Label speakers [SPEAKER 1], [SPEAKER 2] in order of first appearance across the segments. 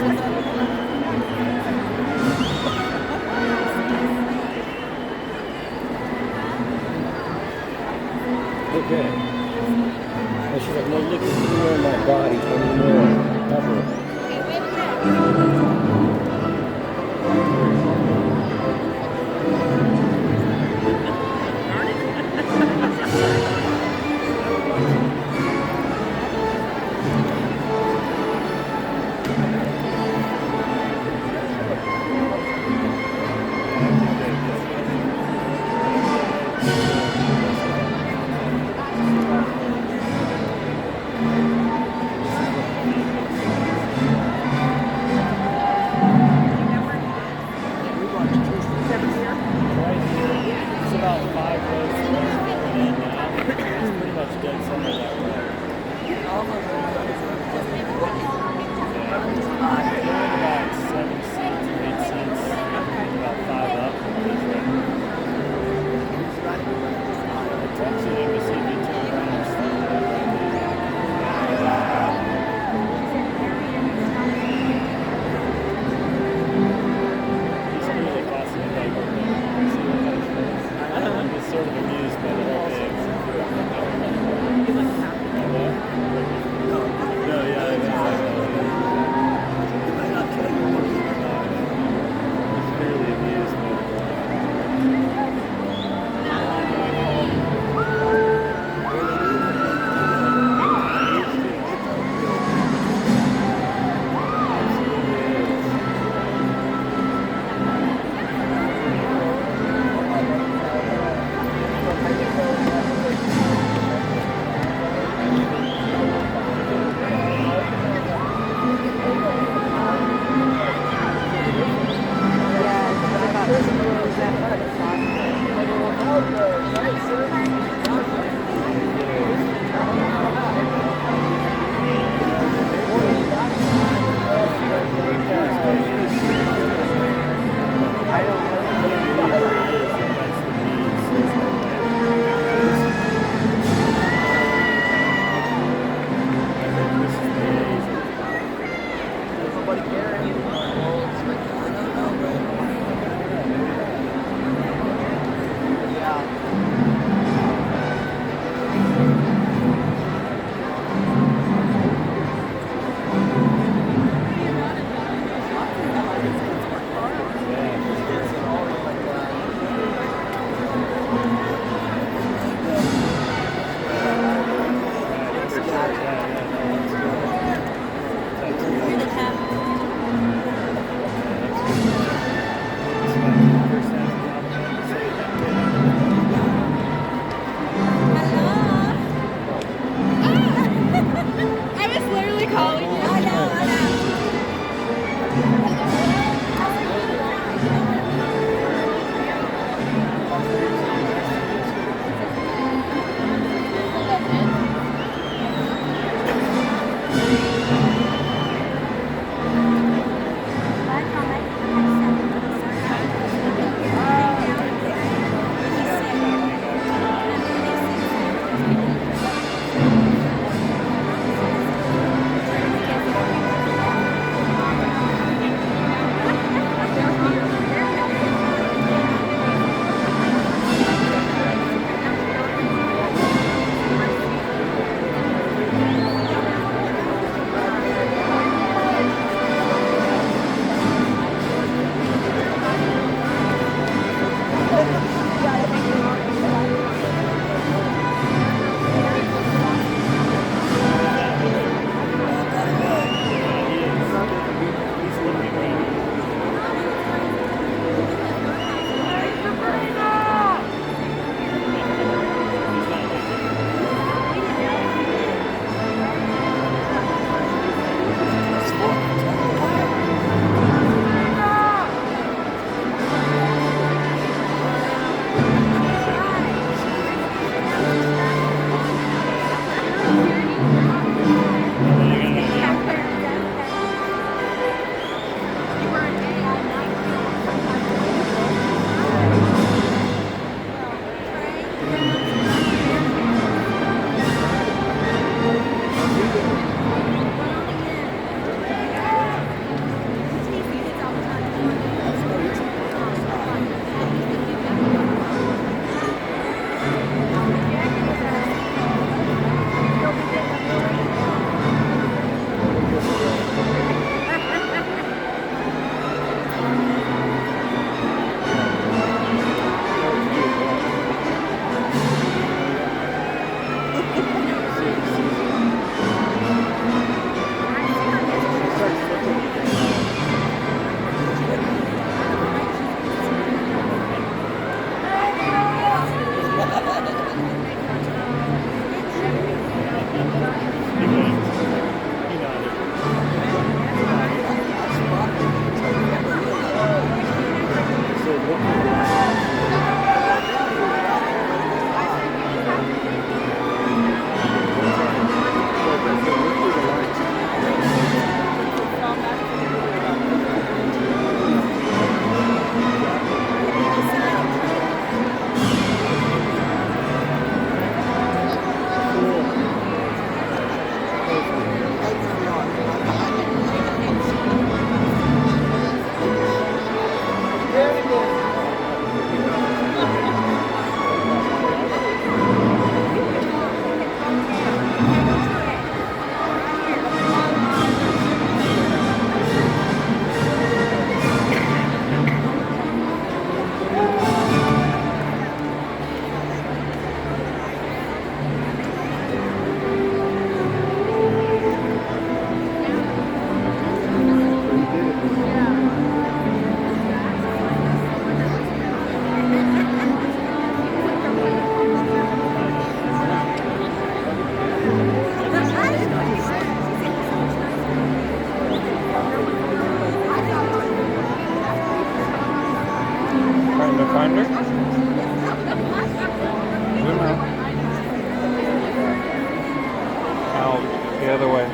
[SPEAKER 1] Okay. I should have no liquid anywhere in my body anymore, ever.
[SPEAKER 2] binder. Zoom out. Out the other way.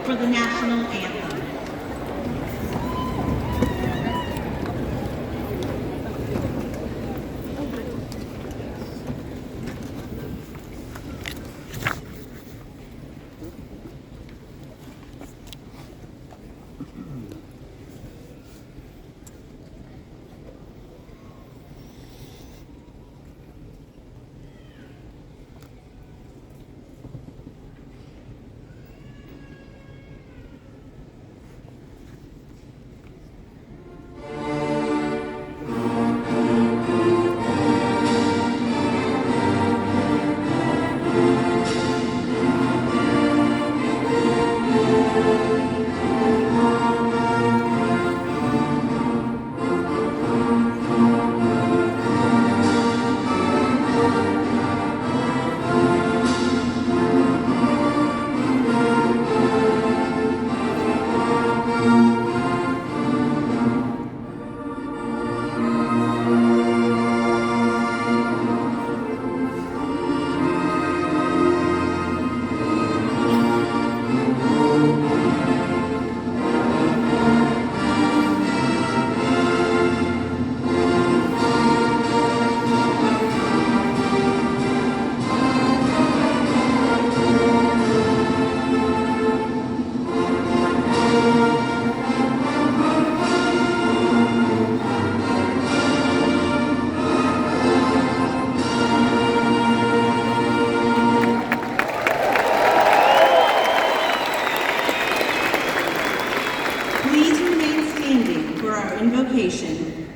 [SPEAKER 3] For the national anthem.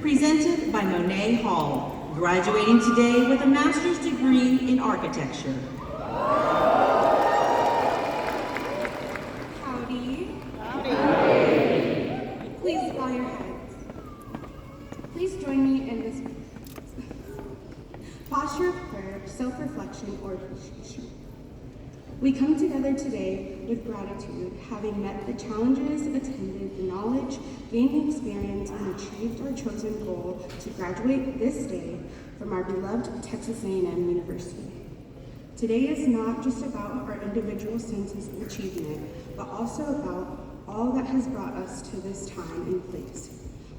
[SPEAKER 3] Presented by Monet Hall, graduating today with a master's degree in architecture.
[SPEAKER 4] Howdy. Howdy. Please bow your heads. Please join me in this posture of prayer, self-reflection, or appreciation. We come together today with gratitude, having met the challenges, attended the knowledge, gained the experience, and achieved our chosen goal to graduate this day from our beloved Texas A&M University. Today is not just about our individual senses of achievement, but also about all that has brought us to this time and place.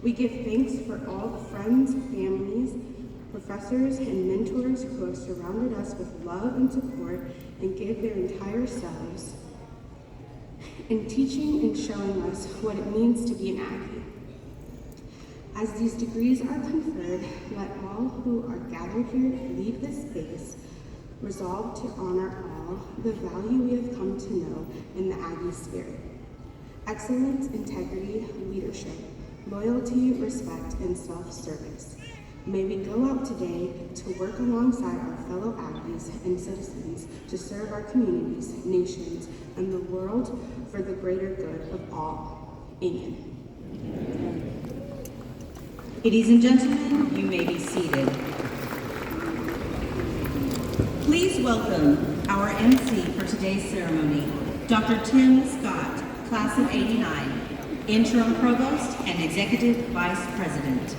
[SPEAKER 4] We give thanks for all the friends, families, professors, and mentors who have surrounded us with love and support and give their entire selves in teaching and showing us what it means to be an Aggie. As these degrees are conferred, let all who are gathered here leave this space resolved to honor all the value we have come to know in the Aggie spirit. Excellence, integrity, leadership, loyalty, respect, and self-service. May we go out today to work alongside our fellow Aggies and citizens to serve our communities, nations, and the world for the greater good of all. Amen.
[SPEAKER 3] Ladies and gentlemen, you may be seated. Please welcome our MC for today's ceremony, Dr. Tim Scott, Class of '89, Interim Provost and Executive Vice President.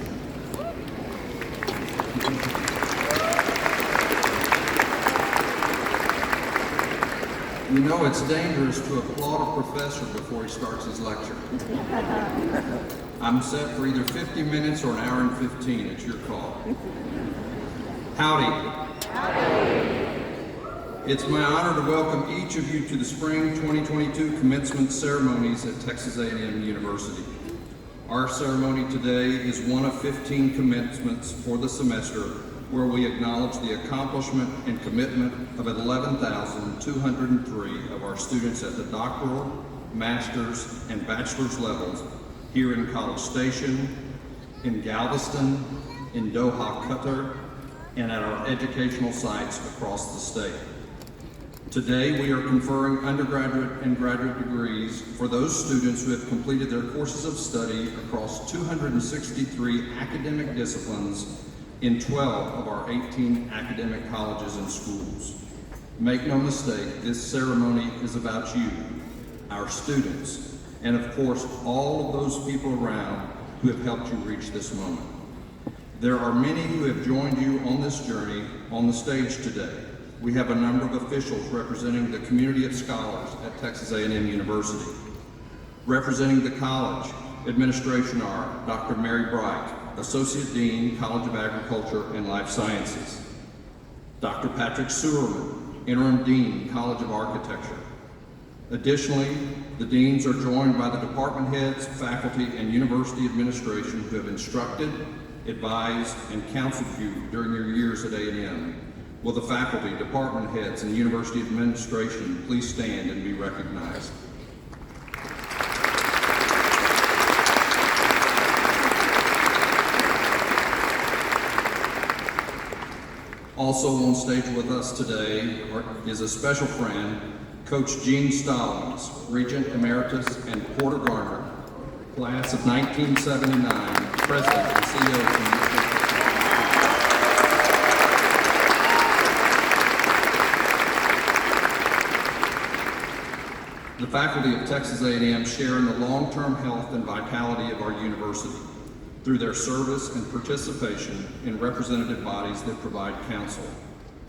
[SPEAKER 5] You know, it's dangerous to applaud a professor before he starts his lecture. I'm set for either 50 minutes or an hour and 15. It's your call. Howdy. Howdy. It's my honor to welcome each of you to the Spring 2022 commencement ceremonies at Texas A&M University. Our ceremony today is one of 15 commencements for the semester where we acknowledge the accomplishment and commitment of 11,203 of our students at the doctoral, master's, and bachelor's levels here in College Station, in Galveston, in Doha, Qatar, and at our educational sites across the state. Today, we are conferring undergraduate and graduate degrees for those students who have completed their courses of study across 263 academic disciplines in 12 of our 18 academic colleges and schools. Make no mistake, this ceremony is about you, our students, and of course, all of those people around who have helped you reach this moment. There are many who have joined you on this journey on the stage today. We have a number of officials representing the community of scholars at Texas A&M University. Representing the college administration are Dr. Mary Bright, Associate Dean, College of Agriculture and Life Sciences. Dr. Patrick Sewerman, Interim Dean, College of Architecture. Additionally, the deans are joined by the department heads, faculty, and university administration who have instructed, advised, and counseled you during your years at A&M. Will the faculty, department heads, and university administration please stand and be recognized? Also on stage with us today is a special friend, Coach Gene Stallings, Regent Emeritus and Porter Garner, class of 1979, President and CEO of the The faculty of Texas A&M share in the long-term health and vitality of our university through their service and participation in representative bodies that provide counsel.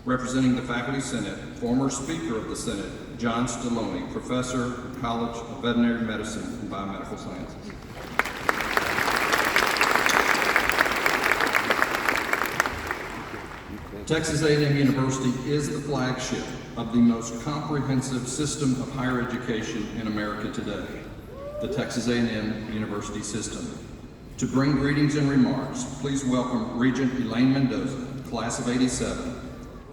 [SPEAKER 5] Representing the Faculty Senate, former Speaker of the Senate, John Stallone, Professor, College of Veterinary Medicine and Biomedical Sciences. Texas A&M University is the flagship of the most comprehensive system of higher education in America today, the Texas A&M University System. To bring greetings and remarks, please welcome Regent Elaine Mendoza, class of '87.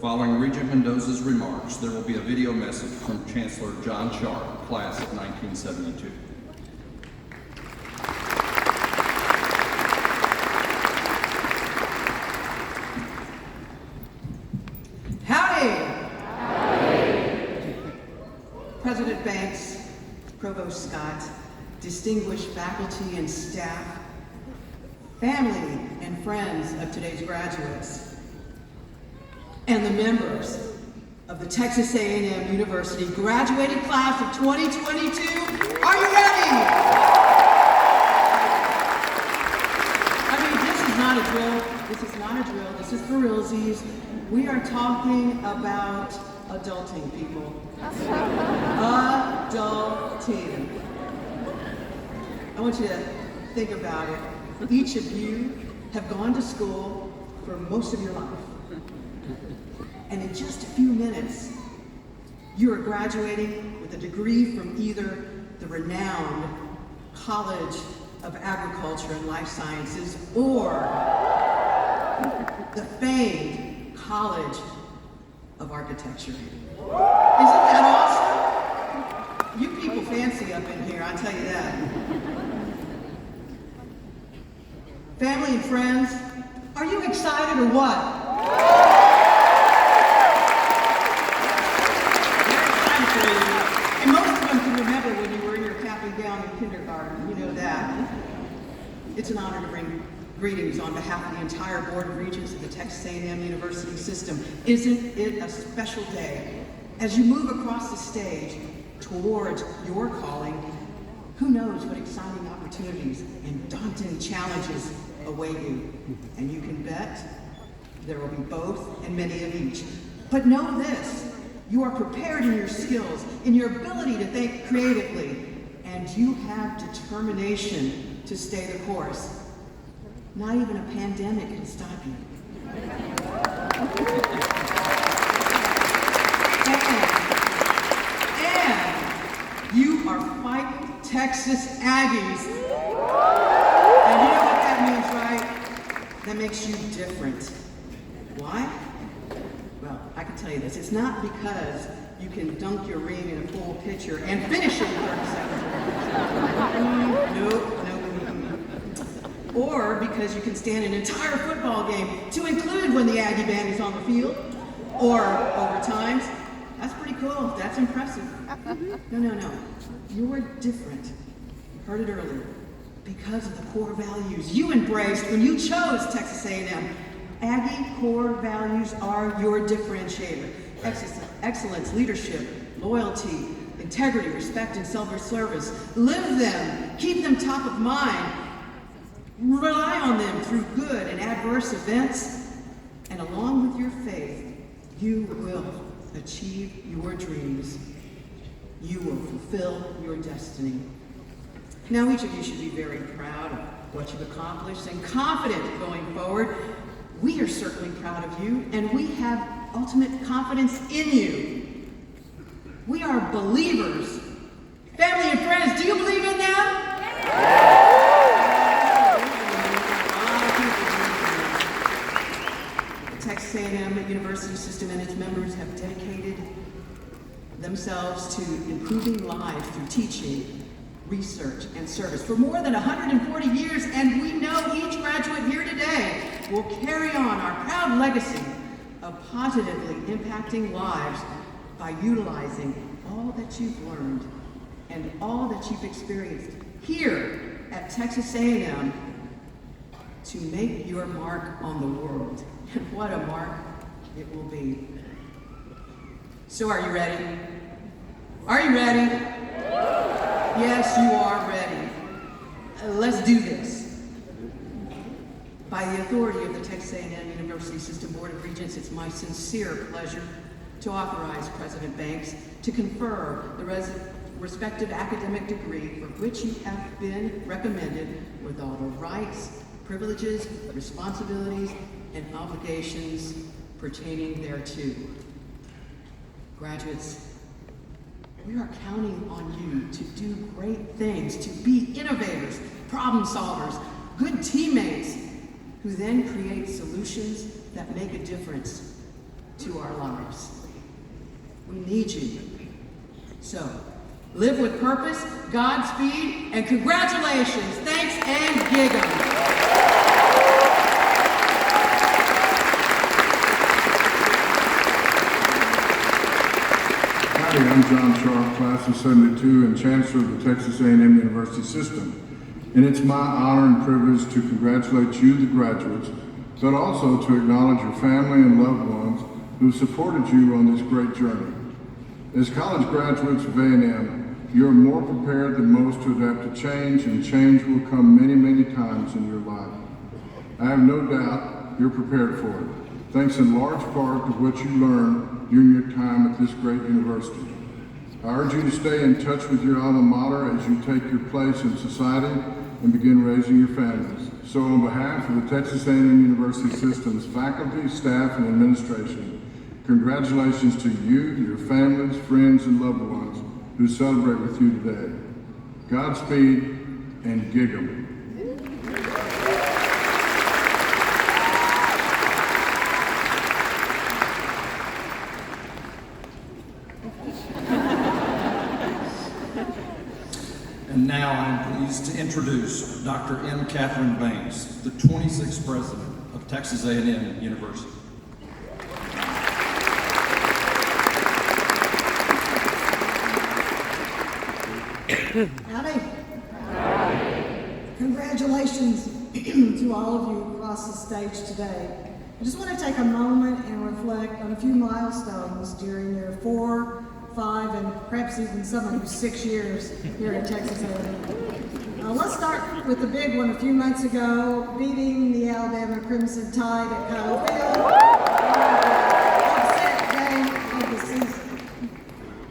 [SPEAKER 5] Following Regent Mendoza's remarks, there will be a video message from Chancellor John Sharp, class of 1972.
[SPEAKER 6] President Banks, Provost Scott, distinguished faculty and staff, family and friends of today's graduates, and the members of the Texas A&M University graduating class of 2022, are you ready? I mean, this is not a drill. This is not a drill. This is for realsies. We are talking about adulting, people. Adulting. I want you to think about it. Each of you have gone to school for most of your life. And in just a few minutes, you are graduating with a degree from either the renowned College of Agriculture and Life Sciences or the famed College of Architecture. Isn't that awesome? You people fancy up in here, I'll tell you that. Family and friends, are you excited or what? They're excited for you. And most of them can remember when you were in your cap and gown in kindergarten, you know that. It's an honor to bring greetings on behalf of the entire Board of Regents of the Texas A&M University System. Isn't it a special day? As you move across the stage towards your calling, who knows what exciting opportunities and daunting challenges await you. And you can bet there will be both and many of each. But know this, you are prepared in your skills, in your ability to think creatively, and you have determination to stay the course. Not even a pandemic can stop you. And you are fighting Texas Aggies. And you know what that means, right? That makes you different. Why? Well, I can tell you this. It's not because you can dunk your ring in a full pitcher and finish it in 30 seconds. Nope. Or because you can stand an entire football game, to include when the Aggie band is on the field, or overtimes. That's pretty cool, that's impressive. No. You're different. You heard it earlier. Because of the core values you embraced when you chose Texas A&M. Aggie core values are your differentiator. Excellence, leadership, loyalty, integrity, respect, and self-service. Live them. Keep them top of mind. Rely on them through good and adverse events. And along with your faith, you will achieve your dreams. You will fulfill your destiny. Now, each of you should be very proud of what you've accomplished and confident going forward. We are certainly proud of you, and we have ultimate confidence in you. We are believers. Family and friends, do you believe in them? The Texas A&M University system and its members have dedicated themselves to improving lives through teaching, research, and service for more than 140 years, and we know each graduate here today will carry on our proud legacy of positively impacting lives by utilizing all that you've learned and all that you've experienced here at Texas A&M to make your mark on the world. And what a mark it will be. So are you ready? Are you ready? Yes, you are ready. Let's do this. By the authority of the Texas A&M University System Board of Regents, it's my sincere pleasure to authorize President Banks to confer the respective academic degree for which you have been recommended with all the rights, privileges, responsibilities, and obligations pertaining thereto. Graduates, we are counting on you to do great things, to be innovators, problem solvers, good teammates, who then create solutions that make a difference to our lives. We need you. So, live with purpose, Godspeed, and congratulations. Thanks and gig 'em.
[SPEAKER 7] Howdy, I'm John Sharp, class of 72 and chancellor of the Texas A&M University System. And it's my honor and privilege to congratulate you, the graduates, but also to acknowledge your family and loved ones who supported you on this great journey. As college graduates of A&M, you're more prepared than most to adapt to change, and change will come many, many times in your life. I have no doubt you're prepared for it, thanks in large part to what you learned during your time at this great university. I urge you to stay in touch with your alma mater as you take your place in society and begin raising your families. So on behalf of the Texas A&M University System's faculty, staff, and administration, congratulations to you, your families, friends, and loved ones who celebrate with you today. Godspeed and gig 'em.
[SPEAKER 5] And now I'm pleased to introduce Dr. M. Catherine Banks, the 26th president of Texas A&M University.
[SPEAKER 8] Howdy. Congratulations to all of you across the stage today. I just want to take a moment and reflect on a few milestones during your 4, 5, and perhaps even some of you 6 years here at Texas A&M. Let's start with the big one a few months ago, beating the Alabama Crimson Tide at Kyle Field. Upset game of the season.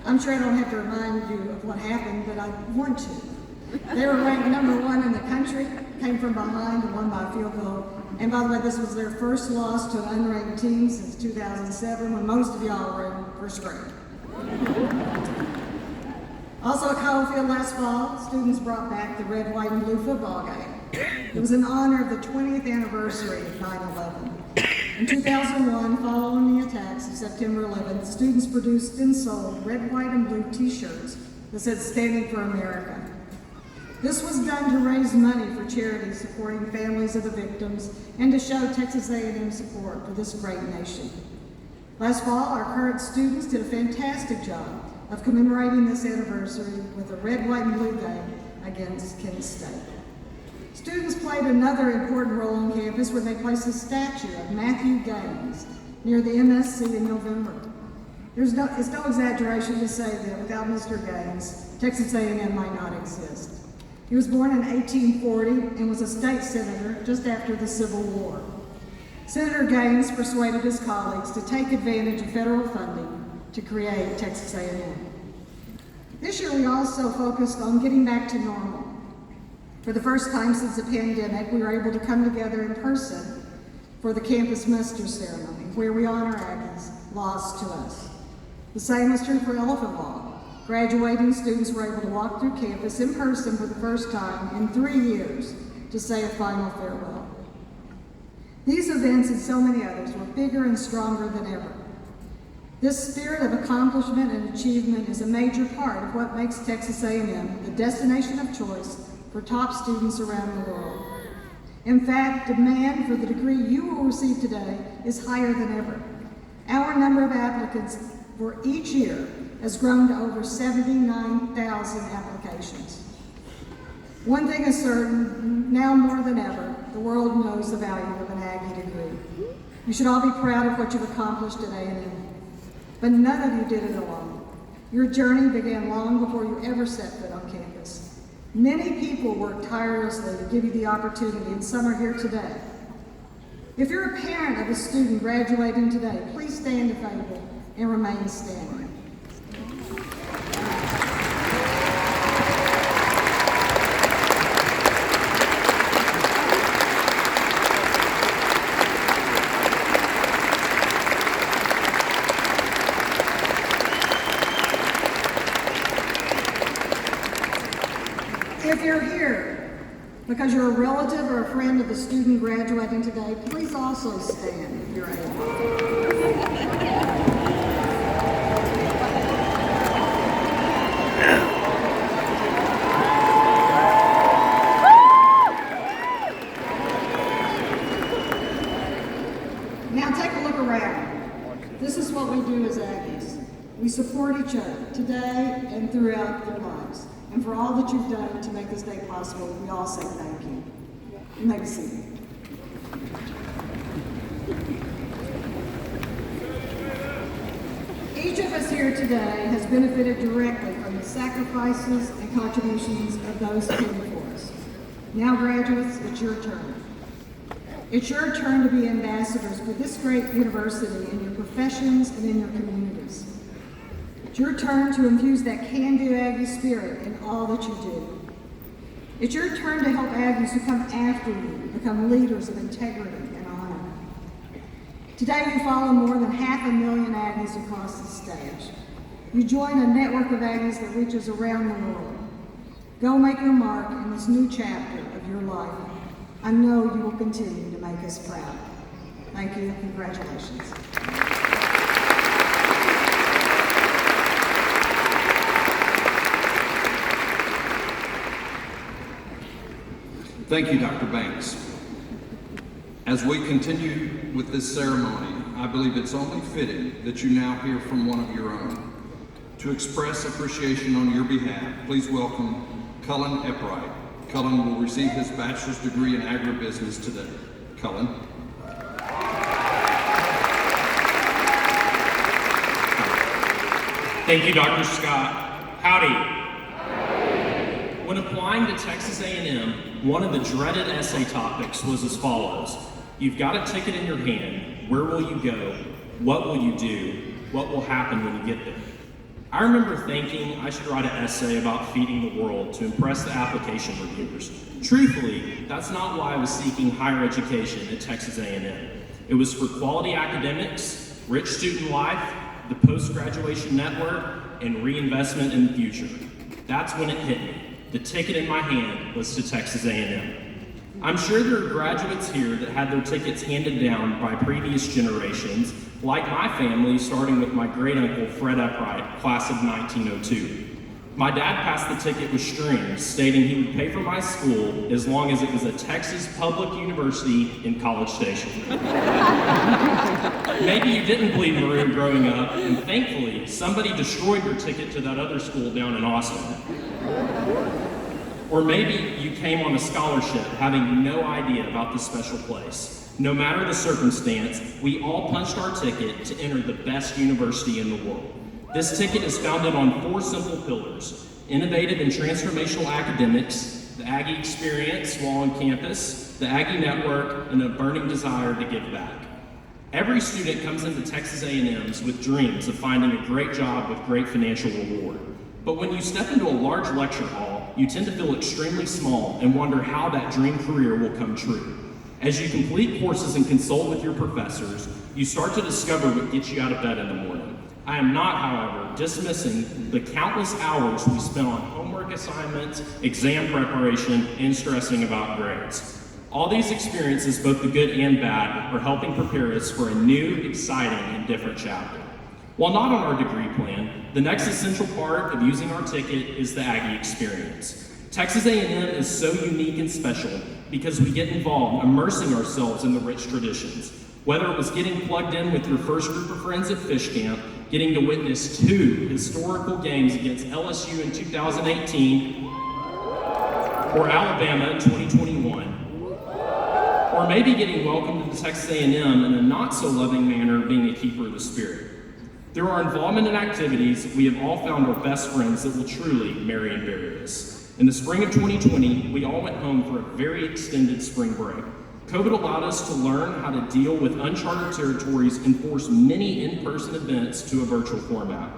[SPEAKER 8] I'm sure I don't have to remind you of what happened, but I want to. They were ranked number 1 in the country, came from behind and won by a field goal. And by the way, this was their first loss to an unranked team since 2007, when most of y'all were in first grade. Also at Kyle Field last fall, students brought back the red, white, and blue football game. It was in honor of the 20th anniversary of 9/11. In 2001, following the attacks of September 11th, students produced and sold red, white, and blue t-shirts that said "Standing for America." This was done to raise money for charities supporting families of the victims and to show Texas A&M support for this great nation. Last fall, our current students did a fantastic job of commemorating this anniversary with a red, white, and blue game against Kent State. Students played another important role on campus when they placed a statue of Matthew Gaines near the MSC in November. It's no exaggeration to say that without Mr. Gaines, Texas A&M might not exist. He was born in 1840 and was a state senator just after the Civil War. Senator Gaines persuaded his colleagues to take advantage of federal funding to create Texas A&M. This year we also focused on getting back to normal. For the first time since the pandemic, we were able to come together in person for the campus muster ceremony, where we honor Aggies lost to us. The same was true for Elephant Walk. Graduating students were able to walk through campus in person for the first time in 3 years to say a final farewell. These events and so many others were bigger and stronger than ever. This spirit of accomplishment and achievement is a major part of what makes Texas A&M the destination of choice for top students around the world. In fact, demand for the degree you will receive today is higher than ever. Our number of applicants for each year has grown to over 79,000 applications. One thing is certain, now more than ever, the world knows the value of an Aggie degree. You should all be proud of what you've accomplished at A&M, but none of you did it alone. Your journey began long before you ever set foot on campus. Many people worked tirelessly to give you the opportunity, and some are here today. If you're a parent of a student graduating today, please stand if able and remain standing. If you're here because you're a relative or a friend of the student graduating today, please also stand if you're able. Now take a look around. This is what we do as Aggies. We support each other today and throughout their lives. And for all that you've done to make this day possible, we all say thank you. You may be seated. Each of us here today has benefited directly from the sacrifices and contributions of those who came before us. Now, graduates, it's your turn. It's your turn to be ambassadors for this great university in your professions and in your communities. It's your turn to infuse that can-do Aggie spirit in all that you do. It's your turn to help Aggies who come after you become leaders of integrity and honor. Today you follow more than 500,000 Aggies across the stage. You join a network of Aggies that reaches around the world. Go make your mark in this new chapter of your life. I know you will continue to make us proud. Thank you. Congratulations.
[SPEAKER 5] Thank you, Dr. Banks. As we continue with this ceremony, I believe it's only fitting that you now hear from one of your own. To express appreciation on your behalf, please welcome Cullen Eppright. Cullen will receive his bachelor's degree in agribusiness today. Cullen.
[SPEAKER 9] Thank you, Dr. Scott. Howdy. When applying to Texas A&M, one of the dreaded essay topics was as follows. You've got a ticket in your hand. Where will you go? What will you do? What will happen when you get there? I remember thinking I should write an essay about feeding the world to impress the application reviewers. Truthfully, that's not why I was seeking higher education at Texas A&M. It was for quality academics, rich student life, the post-graduation network, and reinvestment in the future. That's when it hit me. The ticket in my hand was to Texas A&M. I'm sure there are graduates here that had their tickets handed down by previous generations, like my family, starting with my great-uncle Fred Eppright, class of 1902. My dad passed the ticket with strings, stating he would pay for my school as long as it was a Texas public university in College Station. Maybe you didn't bleed maroon growing up, and thankfully, somebody destroyed your ticket to that other school down in Austin. Or maybe you came on a scholarship having no idea about this special place. No matter the circumstance, we all punched our ticket to enter the best university in the world. This ticket is founded on 4 simple pillars: innovative and transformational academics, the Aggie experience while on campus, the Aggie network, and a burning desire to give back. Every student comes into Texas A&M's with dreams of finding a great job with great financial reward. But when you step into a large lecture hall, you tend to feel extremely small and wonder how that dream career will come true. As you complete courses and consult with your professors, you start to discover what gets you out of bed in the morning. I am not, however, dismissing the countless hours we spent on homework assignments, exam preparation, and stressing about grades. All these experiences, both the good and bad, are helping prepare us for a new, exciting, and different chapter. While not on our degree plan, the next essential part of using our ticket is the Aggie experience. Texas A&M is so unique and special because we get involved immersing ourselves in the rich traditions. Whether it was getting plugged in with your first group of friends at fish camp, getting to witness 2 historical games against LSU in 2018, or Alabama in 2021, or maybe getting welcomed to Texas A&M in a not-so-loving manner being a keeper of the spirit. Through our involvement in activities, we have all found our best friends that will truly marry and bury us. In the spring of 2020, we all went home for a very extended spring break. COVID allowed us to learn how to deal with uncharted territories and force many in-person events to a virtual format.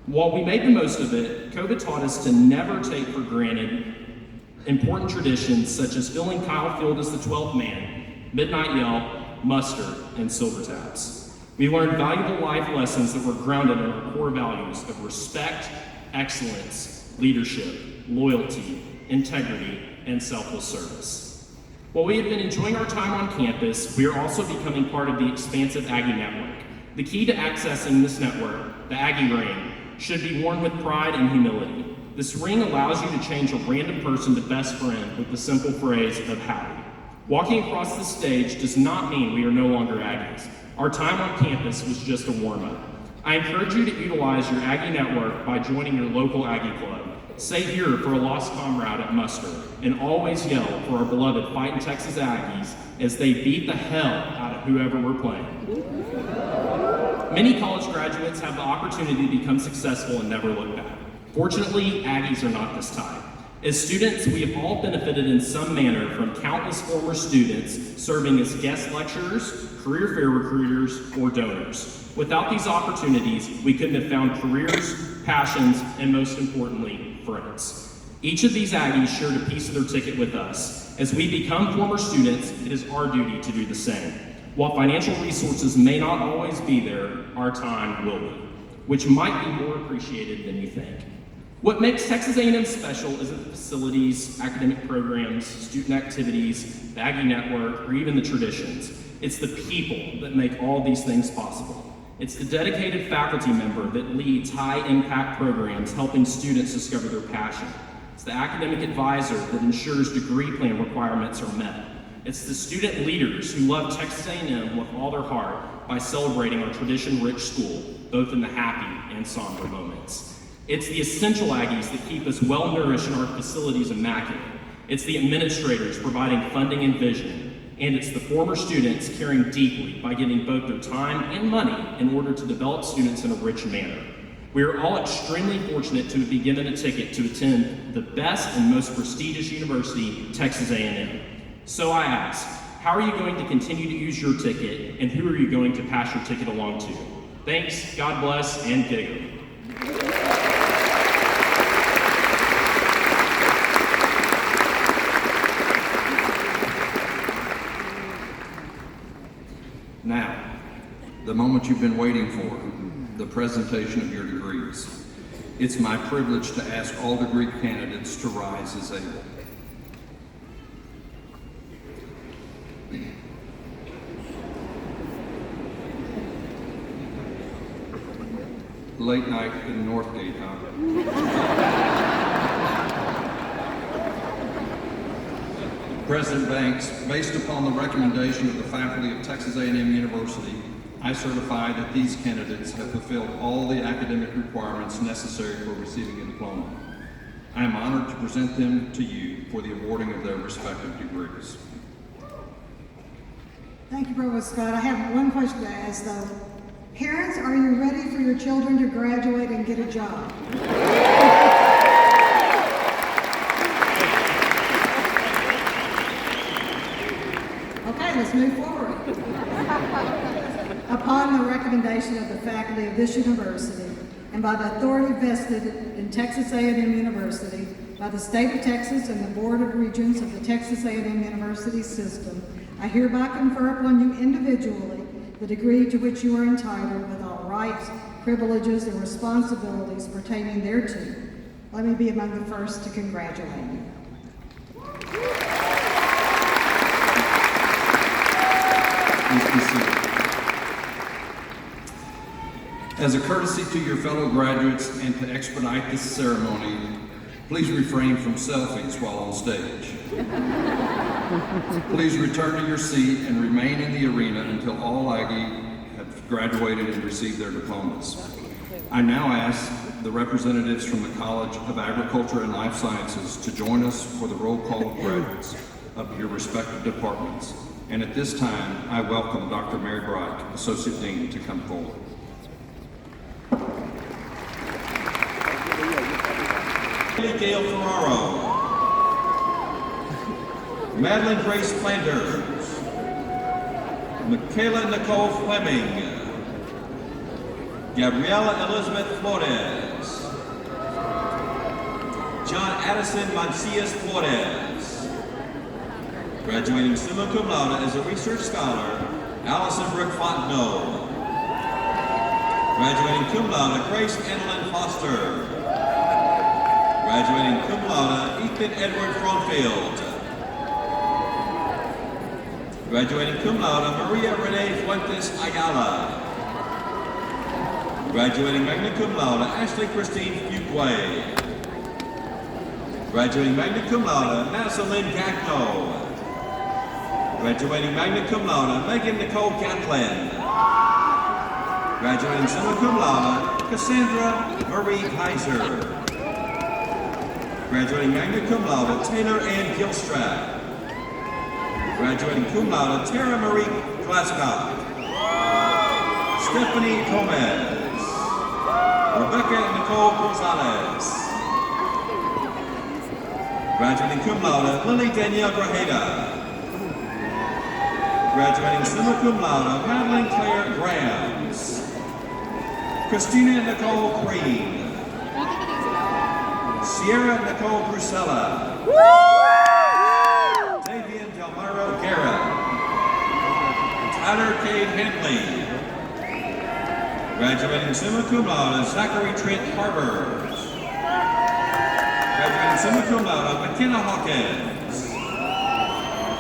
[SPEAKER 9] While we made the most of it, COVID taught us to never take for granted important traditions such as filling Kyle Field as the 12th man, midnight yell, mustard, and silver taps. We learned valuable life lessons that were grounded in our core values of respect, excellence, leadership, loyalty, integrity, and selfless service. While we have been enjoying our time on campus, we are also becoming part of the expansive Aggie network. The key to accessing this network, the Aggie ring, should be worn with pride and humility. This ring allows you to change a random person to best friend with the simple phrase of howdy. Walking across the stage does not mean we are no longer Aggies. Our time on campus was just a warm-up. I encourage you to utilize your Aggie network by joining your local Aggie club. Say here for a lost comrade at muster, and always yell for our beloved Fightin' Texas Aggies as they beat the hell out of whoever we're playing. Many college graduates have the opportunity to become successful and never look back. Fortunately, Aggies are not this type. As students, we have all benefited in some manner from countless former students serving as guest lecturers, career fair recruiters, or donors. Without these opportunities, we couldn't have found careers, passions, and most importantly, friends. Each of these Aggies shared a piece of their ticket with us. As we become former students, it is our duty to do the same. While financial resources may not always be there, our time will be, which might be more appreciated than you think. What makes Texas A&M special isn't the facilities, academic programs, student activities, the Aggie network, or even the traditions. It's the people that make all these things possible. It's the dedicated faculty member that leads high-impact programs helping students discover their passion. It's the academic advisor that ensures degree plan requirements are met. It's the student leaders who love Texas A&M with all their heart by celebrating our tradition-rich school, both in the happy and somber moments. It's the essential Aggies that keep us well-nourished and our facilities immaculate. It's the administrators providing funding and vision. And it's the former students caring deeply by giving both their time and money in order to develop students in a rich manner. We are all extremely fortunate to be given a ticket to attend the best and most prestigious university, Texas A&M. So I ask, how are you going to continue to use your ticket, and who are you going to pass your ticket along to? Thanks, God bless, and giggle.
[SPEAKER 5] Now, the moment you've been waiting for, the presentation of your degrees. It's my privilege to ask all degree candidates to rise as able. Late night in Northgate, huh? President Banks, based upon the recommendation of the faculty of Texas A&M University, I certify that these candidates have fulfilled all the academic requirements necessary for receiving a diploma. I am honored to present them to you for the awarding of their respective degrees.
[SPEAKER 8] Thank you, Provost Scott. I have one question to ask, though. Parents, are you ready for your children to graduate and get a job? Okay, let's move forward. Upon the recommendation of the faculty of this university, and by the authority vested in Texas A&M University, by the state of Texas and the Board of Regents of the Texas A&M University system, I hereby confer upon you individually the degree to which you are entitled with all rights, privileges, and responsibilities pertaining thereto. Let me be among the first to congratulate you.
[SPEAKER 5] Please be seated. As a courtesy to your fellow graduates and to expedite this ceremony, please refrain from selfies while on stage. Please return to your seat and remain in the arena until all Aggie have graduated and received their diplomas. I now ask the representatives from the College of Agriculture and Life Sciences to join us for the roll call of graduates of your respective departments. And at this time, I welcome Dr. Mary Bright, Associate Dean, to come forward.
[SPEAKER 10] Gail Ferraro, Madeline Grace Flanders, Michaela Nicole Fleming, Gabriela Elizabeth Flores, John Addison Mancias Flores. Graduating summa cum laude as a research scholar, Allison Brooke Fontenot. Graduating cum laude, Grace Annalyn Foster. Graduating cum laude, Ethan Edward Fronfield. Graduating cum laude, Maria Renee Fuentes Ayala. Graduating magna cum laude, Ashley Christine Fuquay. Graduating magna cum laude, Madison Lynn Gagno. Graduating magna cum laude, Megan Nicole Gatlin. Graduating summa cum laude, Cassandra Marie Kaiser. Graduating magna cum laude, Taylor Ann Gilstrap. Graduating cum laude, Tara Marie Glasscock. Stephanie Gomez. Rebecca Nicole Gonzalez. Graduating cum laude, Lily Danielle Grajeda. Graduating summa cum laude, Madeline Claire Grams. Christina Nicole Green. Sierra Nicole Brusella. Davian Delmiro Guerra. Tyler Cade Henley. Graduating summa cum laude, Zachary Trent Harbers. Graduating summa cum laude, McKenna Hawkins.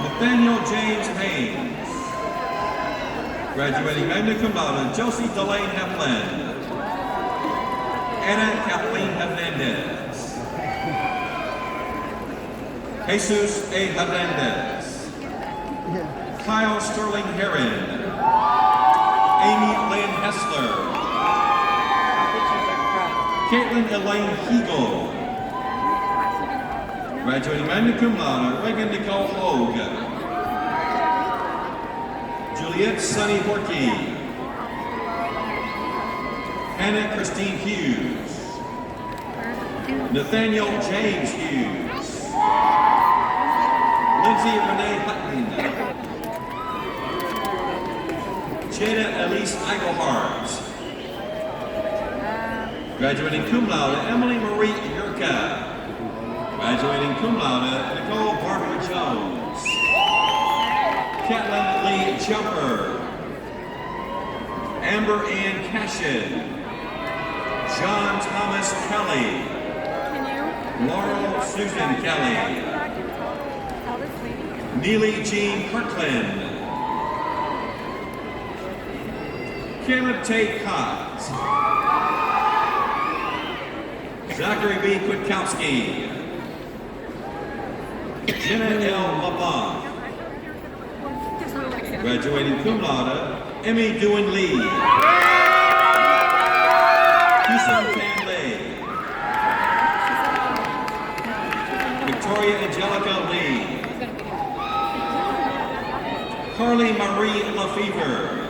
[SPEAKER 10] Nathaniel James Haynes. Graduating magna cum laude, Josie Delane Heflin. Anna Kathleen Hernandez. Jesus A. Hernandez. Kyle Sterling Heron. Amy Lynn Hessler. Caitlin Elaine Hegel. Graduating magna cum laude, Reagan Nicole Hogue. Juliette Sunny Horkey. Hannah Christine Hughes. Nathaniel James Hughes. Lindsay Renee Hutton. Jada Elise Eigelhart. Graduating cum laude, Emily Marie Yurka. Graduating cum laude, Nicole Barbara Jones. Caitlin Lee Jumper. Amber Ann Cashin. John Thomas Kelly. Laurel Susan Kelly. Neely Jean Kirkland. Caleb Tate Cox. Zachary B. Kwiatkowski. Jenna L. LeBlanc. Graduating cum laude, Emmy Duen Lee. Kisung Tan Lei. Victoria Angelica Lee. Carly Marie LaFever.